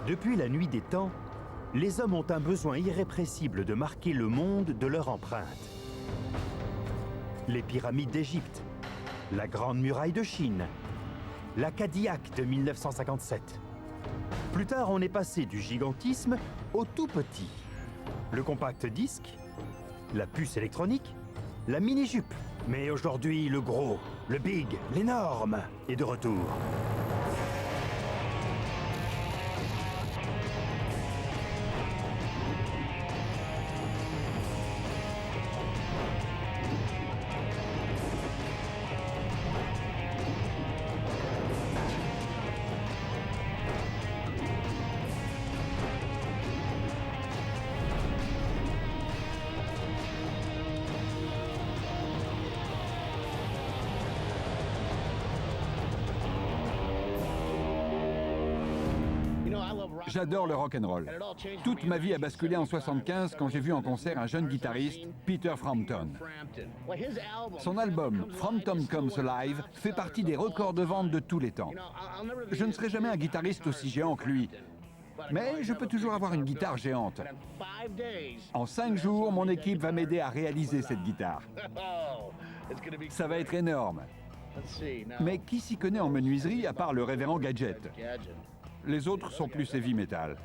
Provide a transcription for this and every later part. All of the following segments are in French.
Depuis la nuit des temps, les hommes ont un besoin irrépressible de marquer le monde de leur empreinte. Les pyramides d'Égypte, la Grande Muraille de Chine, la Cadillac de 1957. Plus tard, on est passé du gigantisme au tout petit. Le compact disque, la puce électronique, la mini-jupe. Mais aujourd'hui, le gros, le big, l'énorme est de retour. J'adore le rock'n'roll. Toute ma vie a basculé en 75 quand j'ai vu en concert un jeune guitariste, Peter Frampton. Son album Frampton Comes Alive fait partie des records de vente de tous les temps. Je ne serai jamais un guitariste aussi géant que lui, mais je peux toujours avoir une guitare géante. En 5 jours, mon équipe va m'aider à réaliser cette guitare. Ça va être énorme. Mais qui s'y connaît en menuiserie à part le révérend Gadget? Les autres sont plus heavy metal.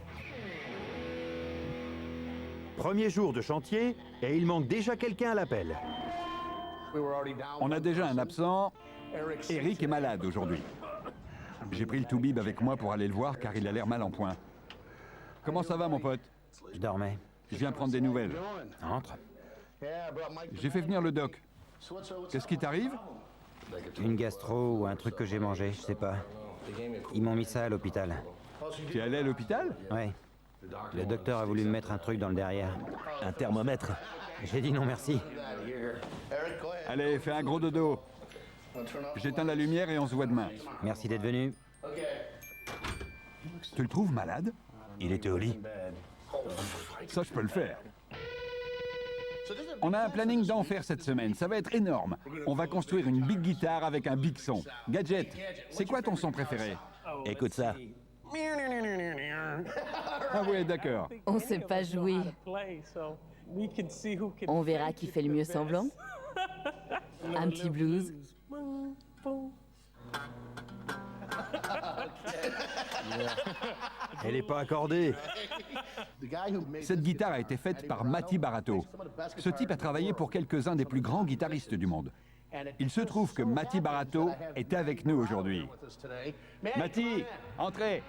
Premier jour de chantier, et il manque déjà quelqu'un à l'appel. On a déjà un absent. Eric est malade aujourd'hui. J'ai pris le toubib avec moi pour aller le voir car il a l'air mal en point. Comment ça va, mon pote? Je dormais. Je viens prendre des nouvelles. Entre. J'ai fait venir le doc. Qu'est-ce qui t'arrive? Une gastro ou un truc que j'ai mangé, je sais pas. Ils m'ont mis ça à l'hôpital. Tu es allé à l'hôpital? Ouais. Le docteur a voulu me mettre un truc dans le derrière. Un thermomètre. J'ai dit non merci. Allez, fais un gros dodo. J'éteins la lumière et on se voit demain. Merci d'être venu. Tu le trouves malade? Il était au lit. Ça, je peux le faire. On a un planning d'enfer cette semaine, ça va être énorme. On va construire une big guitare avec un big son. Gadget, c'est quoi ton son préféré? Écoute ça. Ah ouais, d'accord. On sait pas jouer. On verra qui fait le mieux semblant. Un petit blues. Elle n'est pas accordée. Cette guitare a été faite par Matty Barato. Ce type a travaillé pour quelques-uns des plus grands guitaristes du monde. Il se trouve que Matty Barato est avec nous aujourd'hui. Matty, entrez.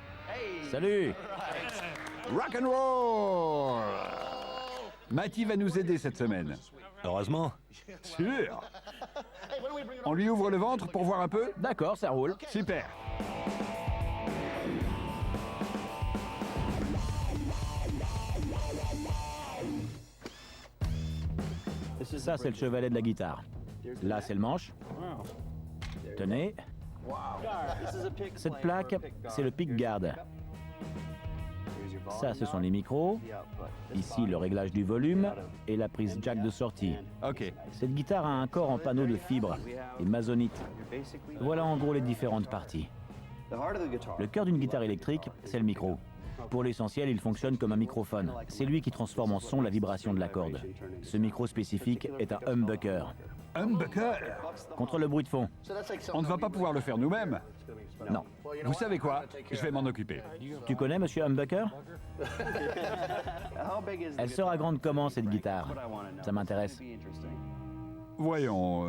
Salut. Rock and roll. Matty va nous aider cette semaine. Heureusement. Sûr. On lui ouvre le ventre pour voir un peu? D'accord, ça roule. Super. Ça, c'est le chevalet de la guitare. Là, c'est le manche. Tenez. Cette plaque, c'est le pick guard. Ça, ce sont les micros. Ici, le réglage du volume et la prise jack de sortie. Ok. Cette guitare a un corps en panneau de fibre et masonite. Voilà en gros les différentes parties. Le cœur d'une guitare électrique, c'est le micro. Pour l'essentiel, il fonctionne comme un microphone. C'est lui qui transforme en son la vibration de la corde. Ce micro spécifique est un humbucker. Humbucker. Contre le bruit de fond. On ne va pas pouvoir le faire nous-mêmes. Non. Vous savez quoi? Je vais m'en occuper. Tu connais Monsieur Humbucker? Elle sera grande comment, cette guitare? Ça m'intéresse. Voyons...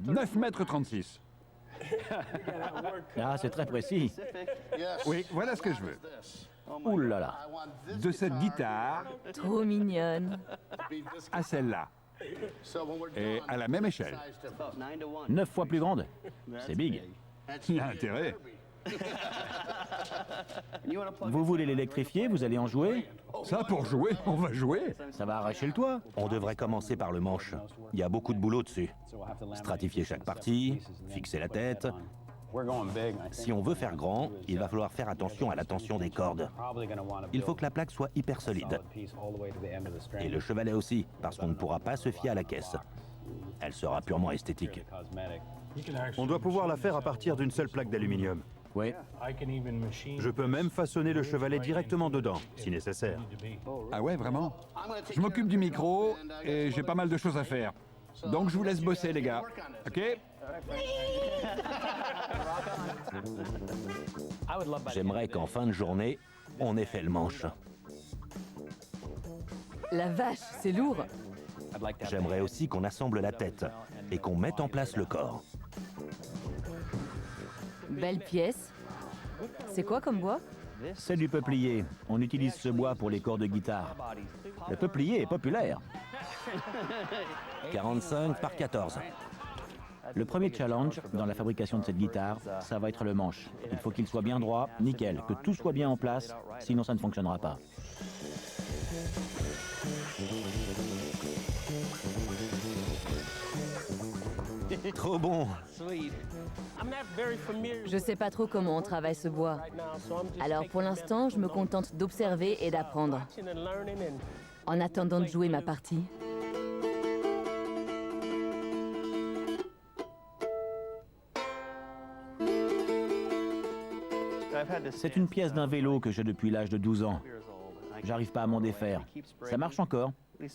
« 9 mètres 36. Ah, c'est très précis. Oui, voilà ce que je veux. Ouh là là. De cette guitare Trop mignonne. à celle-là. Et à la même échelle. 9 fois plus grande. C'est big. Il y a intérêt. Vous voulez l'électrifier? Vous allez en jouer? Ça, pour jouer, on va jouer. Ça va arracher le toit. On devrait commencer par le manche. Il y a beaucoup de boulot dessus. Stratifier chaque partie, fixer la tête. Si on veut faire grand, il va falloir faire attention à la tension des cordes. Il faut que la plaque soit hyper solide. Et le chevalet aussi, parce qu'on ne pourra pas se fier à la caisse. Elle sera purement esthétique. On doit pouvoir la faire à partir d'une seule plaque d'aluminium. Oui. Je peux même façonner le chevalet directement dedans, si nécessaire. Ah ouais, vraiment? Je m'occupe du micro et j'ai pas mal de choses à faire. Donc je vous laisse bosser, les gars. OK? J'aimerais qu'en fin de journée, on ait fait le manche. La vache, c'est lourd. J'aimerais aussi qu'on assemble la tête et qu'on mette en place le corps. Belle pièce. C'est quoi comme bois? C'est du peuplier. On utilise ce bois pour les corps de guitare. Le peuplier est populaire. 45 par 14. Le premier challenge dans la fabrication de cette guitare, ça va être le manche. Il faut qu'il soit bien droit, nickel, que tout soit bien en place, sinon ça ne fonctionnera pas. Trop bon! Je sais pas trop comment on travaille ce bois. Alors pour l'instant, je me contente d'observer et d'apprendre. En attendant de jouer ma partie. C'est une pièce d'un vélo que j'ai depuis l'âge de 12 ans. J'arrive pas à m'en défaire. Ça marche encore.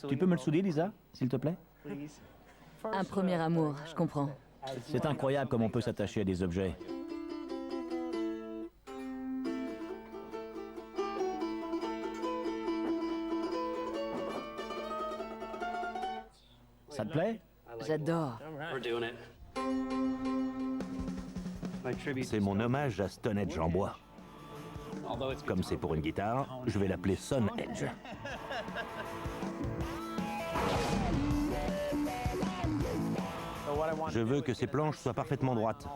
Tu peux me le souder, Lisa, s'il te plaît? Un premier amour, je comprends. C'est incroyable comme on peut s'attacher à des objets. Ça te plaît? J'adore. C'est mon hommage à Stone Edge en bois. Comme c'est pour une guitare, je vais l'appeler Son Edge. Je veux que ces planches soient parfaitement droites.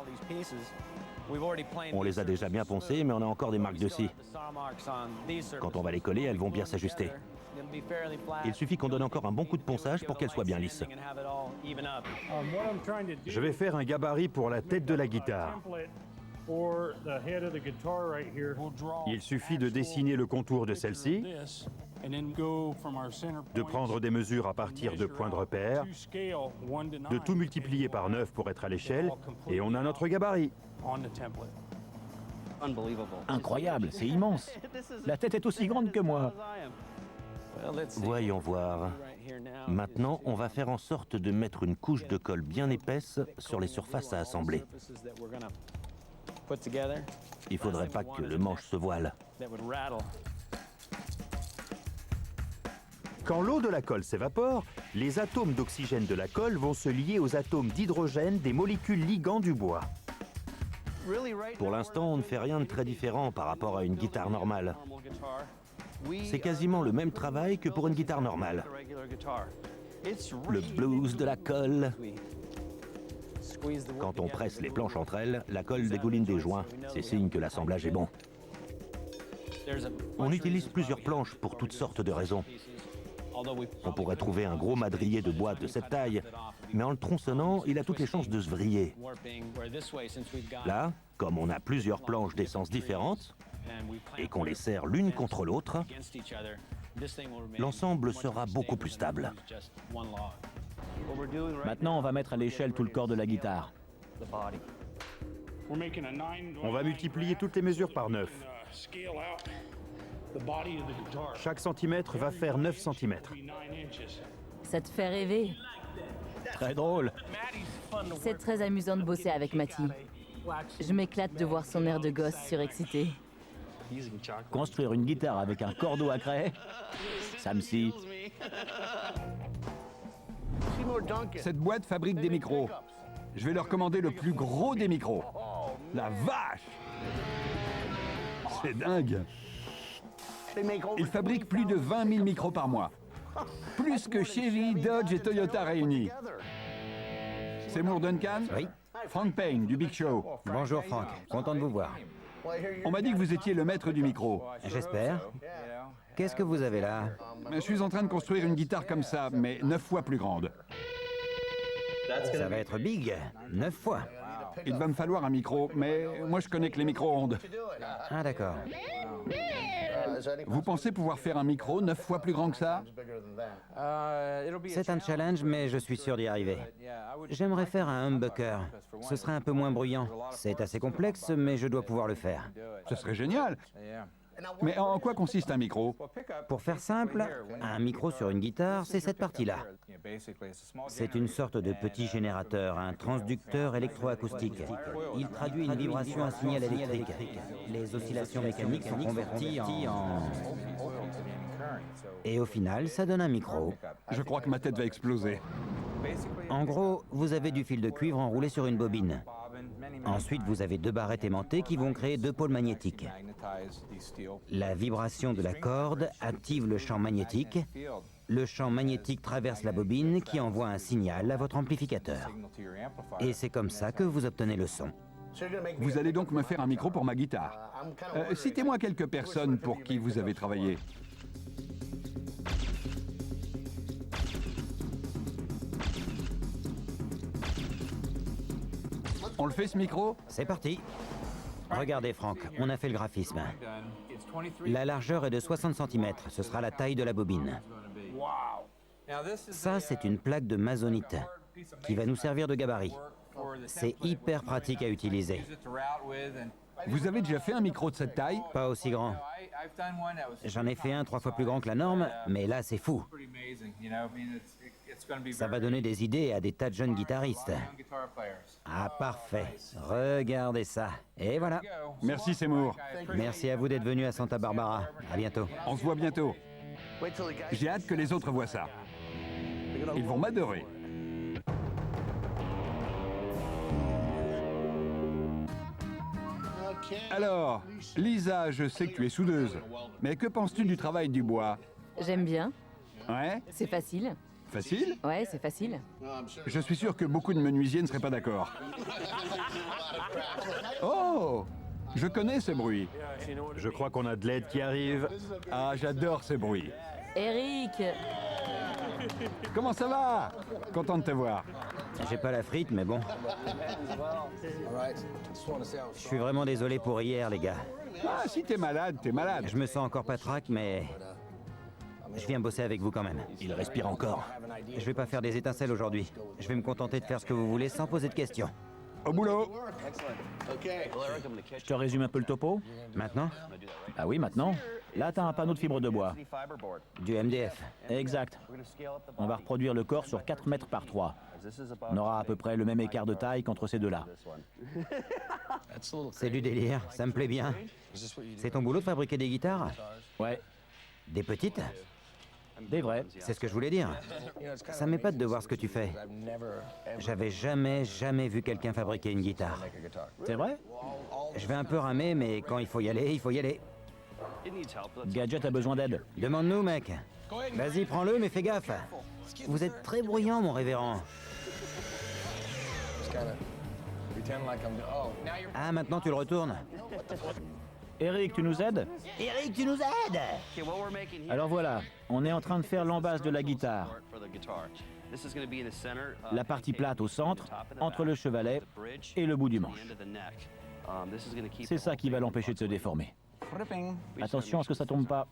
On les a déjà bien poncées, mais on a encore des marques de scie. Quand on va les coller, elles vont bien s'ajuster. Il suffit qu'on donne encore un bon coup de ponçage pour qu'elles soient bien lisses. Je vais faire un gabarit pour la tête de la guitare. Il suffit de dessiner le contour de celle-ci, de prendre des mesures à partir de points de repère, de tout multiplier par 9 pour être à l'échelle, et on a notre gabarit. Incroyable, c'est immense. La tête est aussi grande que moi. Voyons voir. Maintenant, on va faire en sorte de mettre une couche de colle bien épaisse sur les surfaces à assembler. Il faudrait pas que le manche se voile. Quand l'eau de la colle s'évapore, les atomes d'oxygène de la colle vont se lier aux atomes d'hydrogène des molécules ligands du bois. Pour l'instant, on ne fait rien de très différent par rapport à une guitare normale. C'est quasiment le même travail que pour une guitare normale. Le blues de la colle. Quand on presse les planches entre elles, la colle dégouline des joints. C'est signe que l'assemblage est bon. On utilise plusieurs planches pour toutes sortes de raisons. On pourrait trouver un gros madrier de bois de cette taille, mais en le tronçonnant, il a toutes les chances de se vriller. Là, comme on a plusieurs planches d'essence différentes, et qu'on les serre l'une contre l'autre, l'ensemble sera beaucoup plus stable. Maintenant, on va mettre à l'échelle tout le corps de la guitare. On va multiplier toutes les mesures par 9. Chaque centimètre va faire 9 centimètres. Ça te fait rêver. Très drôle. C'est très amusant de bosser avec Matty. Je m'éclate de voir son air de gosse surexcité. Construire une guitare avec un cordeau à craie, ça me scie. Cette boîte fabrique des micros. Je vais leur commander le plus gros des micros. La vache! C'est dingue! Ils fabriquent plus de 20 000 micros par mois. Plus que Chevy, Dodge et Toyota réunis. Seymour Duncan? Oui. Frank Payne, du Big Show. Bonjour Frank, content de vous voir. On m'a dit que vous étiez le maître du micro. J'espère. Qu'est-ce que vous avez là? Je suis en train de construire une guitare comme ça, mais 9 fois plus grande. Ça va être big, 9 fois. Il va me falloir un micro, mais moi je connais que les micro-ondes. Ah d'accord. Vous pensez pouvoir faire un micro 9 fois plus grand que ça? C'est un challenge, mais je suis sûr d'y arriver. J'aimerais faire un humbucker. Ce serait un peu moins bruyant. C'est assez complexe, mais je dois pouvoir le faire. Ce serait génial. Mais en quoi consiste un micro? Pour faire simple, un micro sur une guitare, c'est cette partie-là. C'est une sorte de petit générateur, un transducteur électroacoustique. Il traduit une vibration à signal électrique. Les oscillations mécaniques sont converties en... Et au final, ça donne un micro. Je crois que ma tête va exploser. En gros, vous avez du fil de cuivre enroulé sur une bobine. Ensuite, vous avez 2 barrettes aimantées qui vont créer 2 pôles magnétiques. La vibration de la corde active le champ magnétique. Le champ magnétique traverse la bobine qui envoie un signal à votre amplificateur. Et c'est comme ça que vous obtenez le son. Vous allez donc me faire un micro pour ma guitare. Citez-moi quelques personnes pour qui vous avez travaillé. On le fait ce micro? C'est parti. Regardez Franck, on a fait le graphisme. La largeur est de 60 cm, ce sera la taille de la bobine. Ça, c'est une plaque de masonite qui va nous servir de gabarit. C'est hyper pratique à utiliser. Vous avez déjà fait un micro de cette taille? Pas aussi grand. J'en ai fait un 3 fois plus grand que la norme, mais là, c'est fou. Ça va donner des idées à des tas de jeunes guitaristes. Ah, parfait. Regardez ça. Et voilà. Merci Seymour. Merci à vous d'être venu à Santa Barbara. À bientôt. On se voit bientôt. J'ai hâte que les autres voient ça. Ils vont m'adorer. Alors, Lisa, je sais que tu es soudeuse, mais que penses-tu du travail du bois? J'aime bien. Ouais? C'est facile. Facile? Ouais, c'est facile. Je suis sûr que beaucoup de menuisiers ne seraient pas d'accord. Oh! Je connais ce bruit. Je crois qu'on a de l'aide qui arrive. Ah, j'adore ce bruit. Eric, Comment ça va? Content de te voir. J'ai pas la frite, mais bon. Je suis vraiment désolé pour hier, les gars. Ah, si t'es malade, t'es malade. Je me sens encore pas trac, mais... Je viens bosser avec vous quand même. Il respire encore. Je vais pas faire des étincelles aujourd'hui. Je vais me contenter de faire ce que vous voulez sans poser de questions. Au boulot. Je te résume un peu le topo? Maintenant, Ah oui, maintenant. Là, t'as un panneau de fibre de bois. du MDF. Exact. On va reproduire le corps sur 4 mètres par 3. On aura à peu près le même écart de taille qu'entre ces deux-là. C'est du délire, ça me plaît bien. C'est ton boulot de fabriquer des guitares? Ouais, Des petites? des vrais. C'est ce que je voulais dire. Ça m'épate de voir ce que tu fais. J'avais jamais vu quelqu'un fabriquer une guitare. C'est vrai? Je vais un peu ramer, mais quand il faut y aller, il faut y aller. Gadget a besoin d'aide. Demande-nous, mec. Vas-y, prends-le, mais fais gaffe. Vous êtes très bruyant, mon révérend. Ah, maintenant tu le retournes. Eric, tu nous aides? Eric, tu nous aides! Alors voilà, on est en train de faire l'embase de la guitare. La partie plate au centre, entre le chevalet et le bout du manche. C'est ça qui va l'empêcher de se déformer. Attention à ce que ça tombe pas.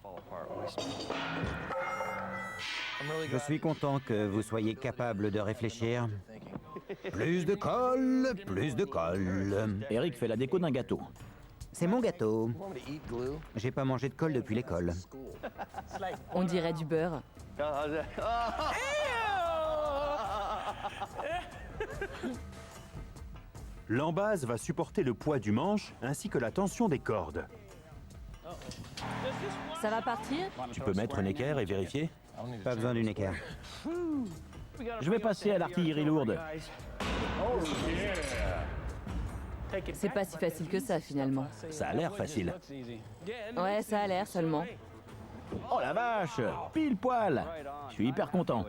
Je suis content que vous soyez capable de réfléchir. Plus de colle, plus de colle. Eric fait la déco d'un gâteau. C'est mon gâteau. J'ai pas mangé de colle depuis l'école. on dirait du beurre. L'embase va supporter le poids du manche ainsi que la tension des cordes. Ça va partir? Tu peux mettre un équerre et vérifier? Pas besoin d'une équerre. Je vais passer à l'artillerie lourde. C'est pas si facile que ça, finalement. Ça a l'air facile. Ouais, ça a l'air seulement. Oh la vache! Pile poil! Je suis hyper content.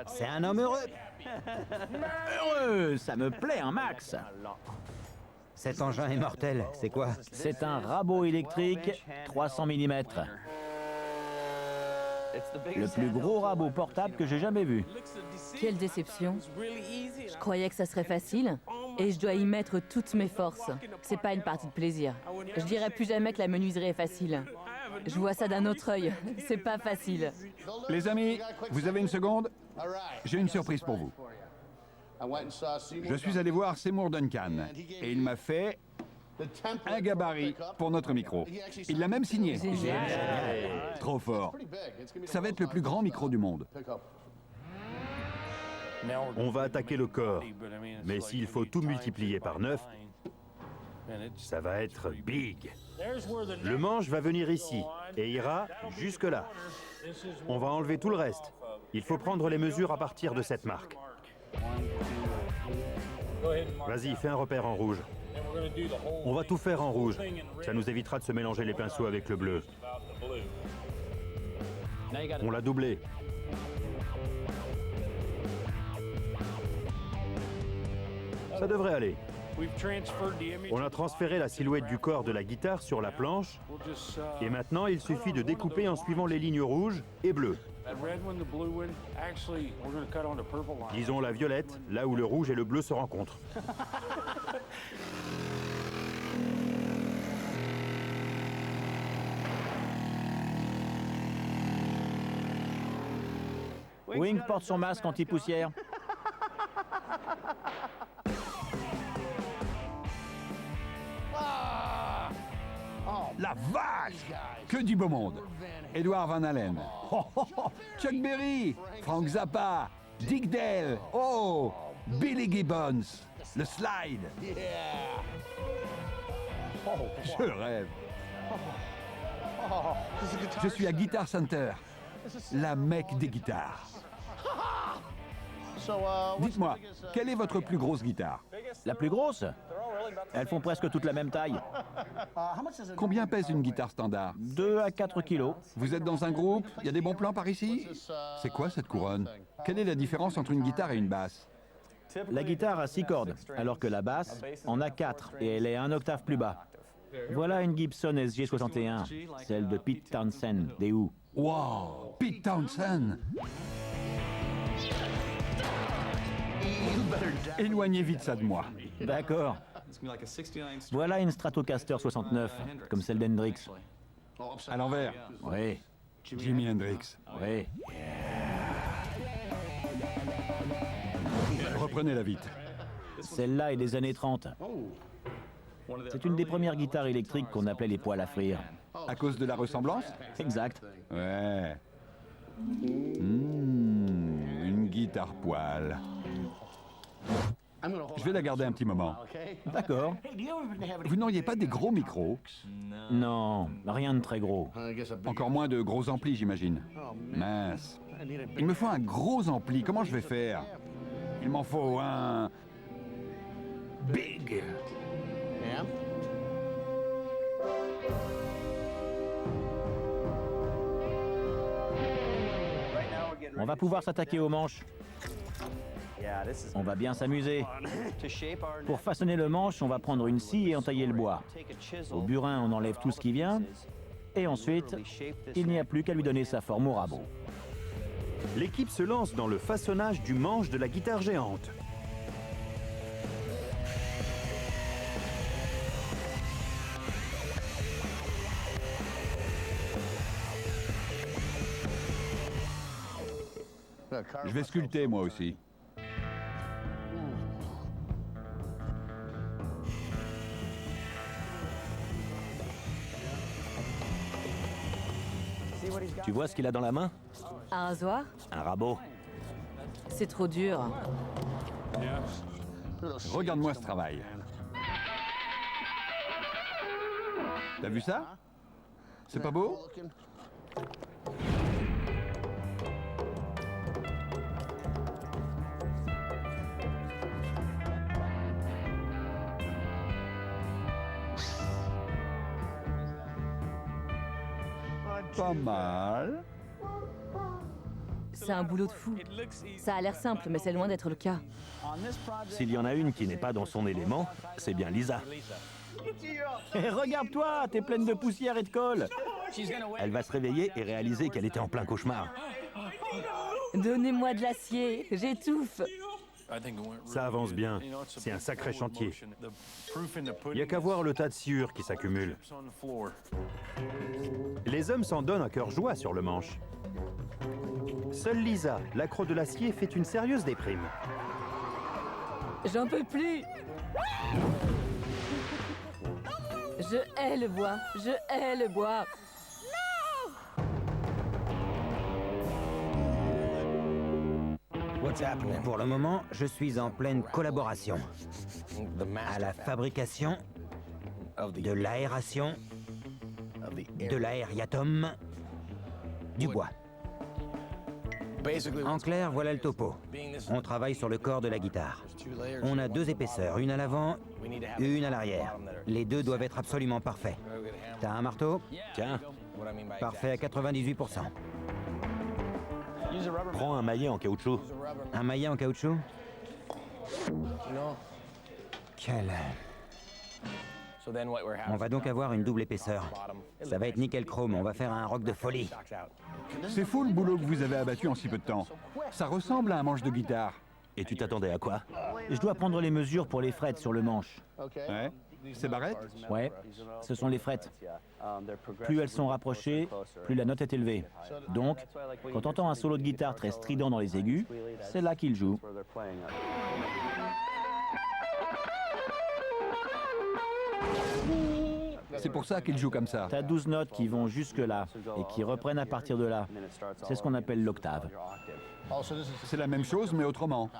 C'est un homme heureux. Heureux! Ça me plaît un max! Cet engin est mortel. C'est quoi? C'est un rabot électrique 300 mm. Le plus gros rabot portable que j'ai jamais vu. Quelle déception. Je croyais que ça serait facile. Et je dois y mettre toutes mes forces. C'est pas une partie de plaisir. Je dirais plus jamais que la menuiserie est facile. Je vois ça d'un autre œil. C'est pas facile. Les amis, vous avez une seconde? J'ai une surprise pour vous. Je suis allé voir Seymour Duncan et il m'a fait un gabarit pour notre micro. Il l'a même signé. Trop fort. Ça va être le plus grand micro du monde. On va attaquer le corps, mais s'il faut tout multiplier par 9, ça va être big. Le manche va venir ici et ira jusque là. On va enlever tout le reste. Il faut prendre les mesures à partir de cette marque. Vas-y, fais un repère en rouge. On va tout faire en rouge. Ça nous évitera de se mélanger les pinceaux avec le bleu. On l'a doublé. Ça devrait aller. On a transféré la silhouette du corps de la guitare sur la planche. Et maintenant, il suffit de découper en suivant les lignes rouges et bleues. Disons la violette, là où le rouge et le bleu se rencontrent. Wing porte son masque anti-poussière. La vache! Que du beau monde! Edward Van Halen, Chuck Berry, Frank Zappa, Dick Dale, oh! Billy Gibbons, le slide! Je rêve! Je suis à Guitar Center, la Mecque des guitares. Dites-moi, quelle est votre plus grosse guitare? La plus grosse? Elles font presque toutes la même taille. Combien pèse une guitare standard? 2 à 4 kilos. Vous êtes dans un groupe? Il y a des bons plans par ici? C'est quoi cette couronne? Quelle est la différence entre une guitare et une basse? La guitare a 6 cordes, alors que la basse en a 4 et elle est un octave plus bas. Voilà une Gibson SG61, celle de Pete Townshend, des Who. Wow! Pete Townshend! Éloignez vite ça de moi. D'accord. Voilà une Stratocaster 69, comme celle d'Hendrix. À l'envers. Oui, Jimi Hendrix. oui. Reprenez-la vite. Celle-là est des années 30. C'est une des premières guitares électriques qu'on appelait les poils à frire. À cause de la ressemblance? Exact. Ouais. Une guitare poil. Je vais la garder un petit moment. D'accord. Vous n'auriez pas des gros micros? Non, rien de très gros. Encore moins de gros amplis, j'imagine. Mince. Il me faut un gros ampli. Comment je vais faire? Il m'en faut un... Big. On va pouvoir s'attaquer aux manches. On va bien s'amuser. Pour façonner le manche, on va prendre une scie et entailler le bois. Au burin, on enlève tout ce qui vient. Et ensuite, il n'y a plus qu'à lui donner sa forme au rabot. L'équipe se lance dans le façonnage du manche de la guitare géante. Je vais sculpter, moi aussi. Tu vois ce qu'il a dans la main? Un rasoir? Un rabot. C'est trop dur. Regarde-moi ce travail. T'as vu ça? C'est pas beau? Pas mal. C'est un boulot de fou. Ça a l'air simple, mais c'est loin d'être le cas. S'il y en a une qui n'est pas dans son élément, c'est bien Lisa. Et regarde-toi, t'es pleine de poussière et de colle. Elle va se réveiller et réaliser qu'elle était en plein cauchemar. Donnez-moi de l'acier, j'étouffe. Ça avance bien. C'est un sacré chantier. Il n'y a qu'à voir le tas de sciure qui s'accumule. Les hommes s'en donnent à cœur joie sur le manche. Seule Lisa, l'accro de l'acier, fait une sérieuse déprime. J'en peux plus. Je hais le bois. Je hais le bois. Pour le moment, je suis en pleine collaboration. À la fabrication, de l'aération, de l'aériatum, du bois. En clair, voilà le topo. On travaille sur le corps de la guitare. On a 2 épaisseurs, une à l'avant et une à l'arrière. Les 2 doivent être absolument parfaits. T'as un marteau? Tiens, Parfait à 98%. prends un maillet en caoutchouc. Un maillet en caoutchouc? Quel... On va donc avoir une double épaisseur. Ça va être nickel chrome, on va faire un rock de folie. C'est fou le boulot que vous avez abattu en si peu de temps. Ça ressemble à un manche de guitare. Et tu t'attendais à quoi? Je dois prendre les mesures pour les frettes sur le manche. Ouais. C'est Barrett? Ouais, ce sont les frettes. Plus elles sont rapprochées, plus la note est élevée. Donc, quand on entend un solo de guitare très strident dans les aigus, c'est là qu'il joue. C'est pour ça qu'il joue comme ça. T'as 12 notes qui vont jusque-là et qui reprennent à partir de là. C'est ce qu'on appelle l'octave. C'est la même chose, mais autrement.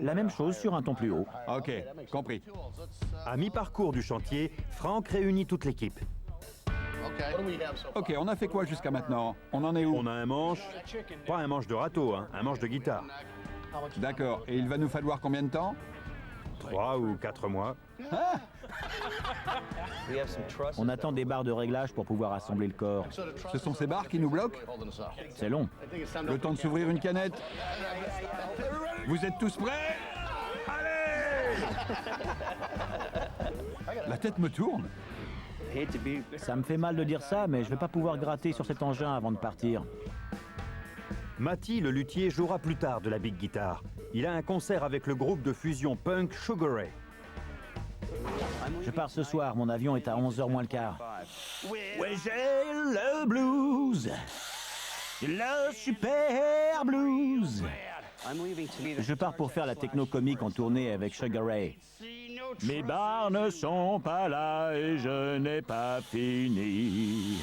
La même chose sur un ton plus haut. Ok, compris. À mi-parcours du chantier, Franck réunit toute l'équipe. Ok, on a fait quoi jusqu'à maintenant? On en est où? On a un manche, pas un manche de râteau, hein, un manche de guitare. D'accord, et il va nous falloir combien de temps? 3 ou 4 mois. On attend des barres de réglage pour pouvoir assembler le corps. Ce sont ces barres qui nous bloquent? C'est long. Le temps de s'ouvrir une canette? Vous êtes tous prêts? Allez! La tête me tourne. Ça me fait mal de dire ça, mais je vais pas pouvoir gratter sur cet engin avant de partir. Matty, le luthier, jouera plus tard de la big guitar. Il a un concert avec le groupe de fusion punk Sugar Ray. Je pars ce soir, mon avion est à 11h moins le quart. Ouais, j'ai le blues. Le super blues. Je pars pour faire la techno comique en tournée avec Sugar Ray. Mes bars ne sont pas là et je n'ai pas fini.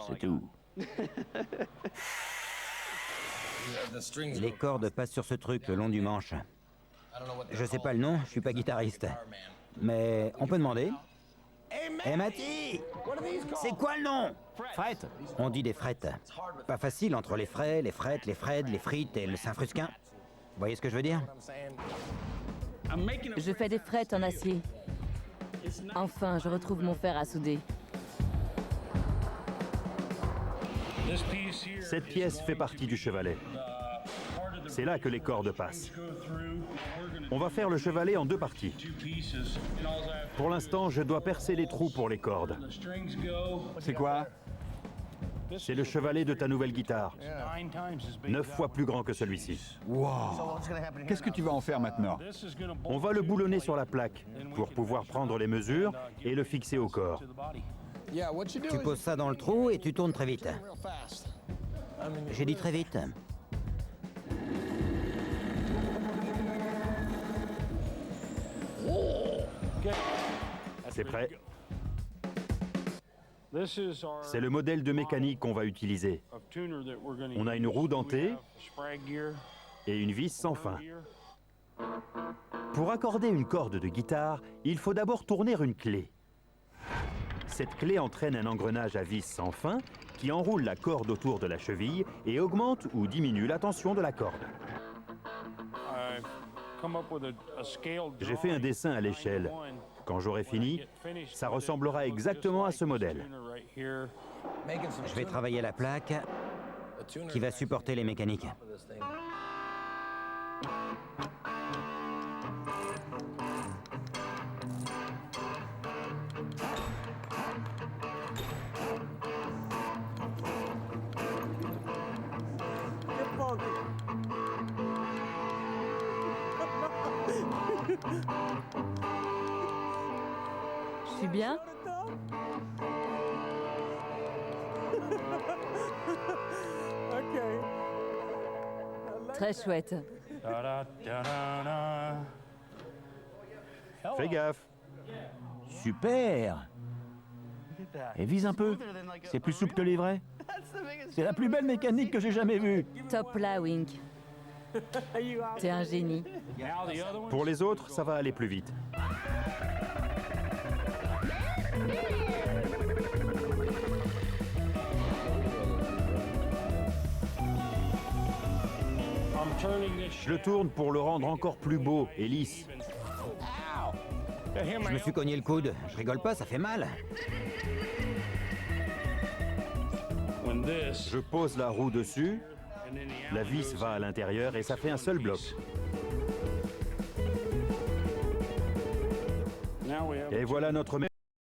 C'est tout. Les cordes passent sur ce truc le long du manche. Je sais pas le nom, je suis pas guitariste. Mais on peut demander. Eh Matty, c'est quoi le nom? Fret. On dit des frettes. Pas facile entre les frais, les frettes, les freds, les frites et le Saint-Frusquin. Vous voyez ce que je veux dire? Je fais des frettes en acier. Enfin, je retrouve mon fer à souder. Cette pièce fait partie du chevalet. C'est là que les cordes passent. On va faire le chevalet en 2 parties. Pour l'instant, je dois percer les trous pour les cordes. C'est quoi? C'est le chevalet de ta nouvelle guitare. 9 fois plus grand que celui-ci. Wow! Qu'est-ce que tu vas en faire maintenant? On va le boulonner sur la plaque pour pouvoir prendre les mesures et le fixer au corps. Tu poses ça dans le trou et tu tournes très vite. J'ai dit très vite. C'est prêt. C'est le modèle de mécanique qu'on va utiliser. On a une roue dentée et une vis sans fin. Pour accorder une corde de guitare, il faut d'abord tourner une clé. Cette clé entraîne un engrenage à vis sans fin qui enroule la corde autour de la cheville et augmente ou diminue la tension de la corde. J'ai fait un dessin à l'échelle. Quand j'aurai fini, ça ressemblera exactement à ce modèle. Je vais travailler la plaque qui va supporter les mécaniques. Je suis bien? Très chouette. Fais gaffe. Super! Et vise un peu. C'est plus souple que les vrais. C'est la plus belle mécanique que j'ai jamais vue. Top là, Wink. T'es un génie. Pour les autres, ça va aller plus vite. Je le tourne pour le rendre encore plus beau et lisse. Je me suis cogné le coude. Je rigole pas, ça fait mal. Je pose la roue dessus, la vis va à l'intérieur et ça fait un seul bloc. Et voilà notre